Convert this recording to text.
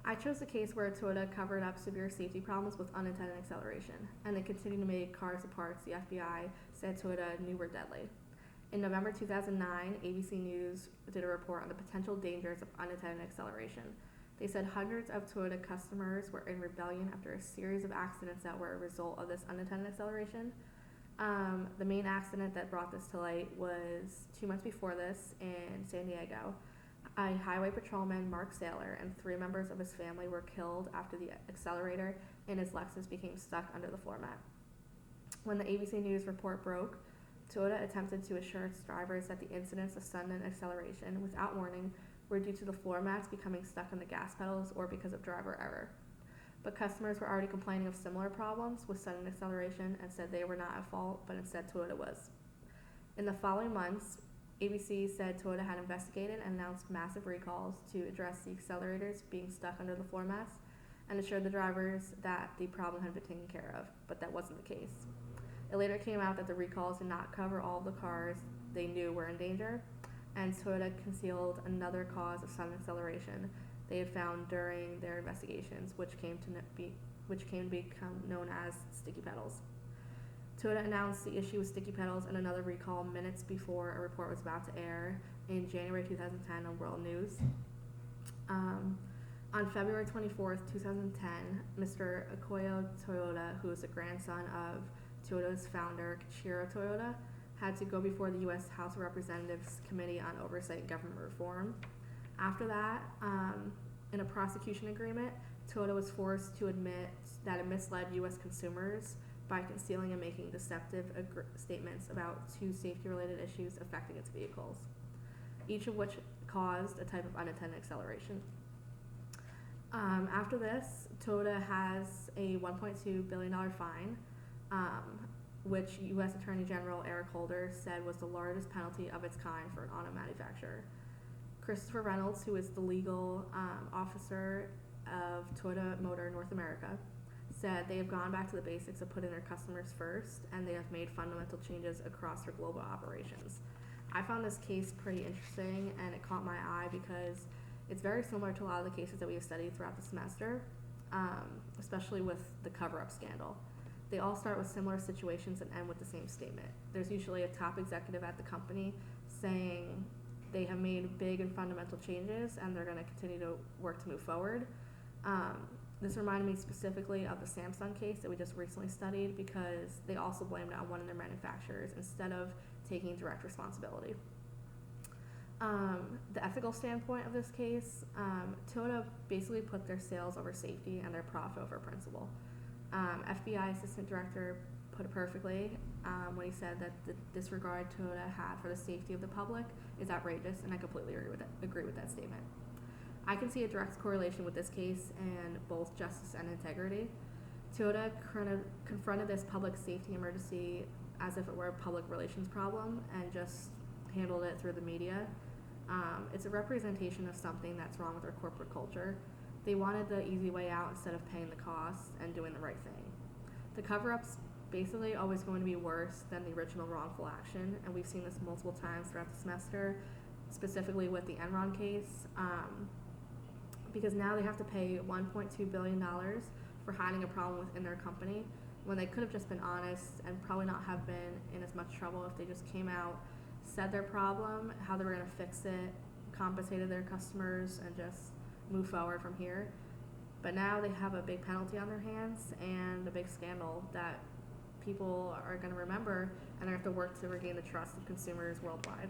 I chose a case where Toyota covered up severe safety problems with unintended acceleration, and they continued to make cars with parts the FBI said Toyota knew were deadly. In November 2009, ABC News did a report on the potential dangers of unintended acceleration. They said hundreds of Toyota customers were in rebellion after a series of accidents that were a result of this unintended acceleration. The main accident that brought this to light was 2 months before this in San Diego. A highway patrolman, Mark Saylor, and 3 members of his family were killed after the accelerator in his Lexus became stuck under the floor mat. When the ABC News report broke, Toyota attempted to assure its drivers that the incidents of sudden acceleration without warning were due to the floor mats becoming stuck on the gas pedals or because of driver error. But customers were already complaining of similar problems with sudden acceleration and said they were not at fault, but instead Toyota was. In the following months, ABC said Toyota had investigated and announced massive recalls to address the accelerators being stuck under the floor mats and assured the drivers that the problem had been taken care of, but that wasn't the case. It later came out that the recalls did not cover all of the cars they knew were in danger, and Toyota concealed another cause of sudden acceleration they had found during their investigations, which came to become known as sticky pedals. Toyota announced the issue with sticky pedals and another recall minutes before a report was about to air in January 2010 on World News. On February 24th, 2010, Mr. Akio Toyoda, who is the grandson of Toyota's founder, Kiichiro Toyoda, had to go before the U.S. House of Representatives Committee on Oversight and Government Reform. After that, in a prosecution agreement, Toyota was forced to admit that it misled U.S. consumers by concealing and making deceptive statements about 2 safety-related issues affecting its vehicles, each of which caused a type of unintended acceleration. After this, Toyota has a $1.2 billion fine, which U.S. Attorney General Eric Holder said was the largest penalty of its kind for an auto manufacturer. Christopher Reynolds, who is the legal officer of Toyota Motor North America, said they have gone back to the basics of putting their customers first, and they have made fundamental changes across their global operations. I found this case pretty interesting, and it caught my eye because it's very similar to a lot of the cases that we have studied throughout the semester, especially with the cover-up scandal. They all start with similar situations and end with the same statement. There's usually a top executive at the company saying they have made big and fundamental changes and they're going to continue to work to move forward. This reminded me specifically of the Samsung case that we just recently studied because they also blamed it on one of their manufacturers instead of taking direct responsibility. The ethical standpoint of this case, Toyota basically put their sales over safety and their profit over principle. FBI Assistant Director put it perfectly when he said that the disregard Toyota had for the safety of the public is outrageous, and I completely agree with that statement. I can see a direct correlation with this case and both justice and integrity. Toyota confronted this public safety emergency as if it were a public relations problem and just handled it through the media. It's a representation of something that's wrong with our corporate culture. They wanted the easy way out instead of paying the costs and doing the right thing. The cover-up's basically always going to be worse than the original wrongful action, and we've seen this multiple times throughout the semester, specifically with the Enron case, because now they have to pay $1.2 billion for hiding a problem within their company when they could have just been honest and probably not have been in as much trouble if they just came out, said their problem, how they were going to fix it, compensated their customers, and just move forward from here. But now they have a big penalty on their hands and a big scandal that people are going to remember, and they have to work to regain the trust of consumers worldwide.